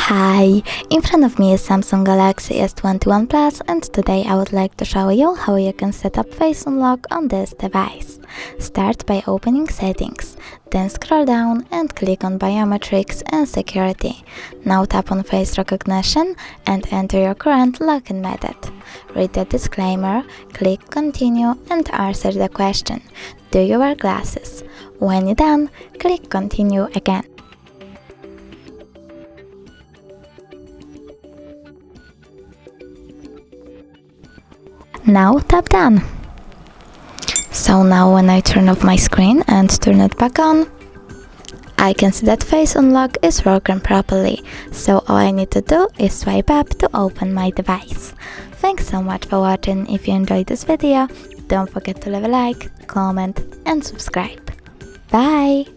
Hi, in front of me is Samsung Galaxy S21 Plus, and today I would like to show you how you can set up face unlock on this device. Start by opening Settings, then scroll down and click on Biometrics and Security. Now tap on Face Recognition and enter your current login method. Read the disclaimer, click Continue and answer the question: do you wear glasses? When you're done, click Continue again. Now tap Done. So now when I turn off my screen and turn it back on, I can see that Face Unlock is working properly, so all I need to do is swipe up to open my device. Thanks so much for watching. If you enjoyed this video, don't forget to leave a like, comment and subscribe. Bye!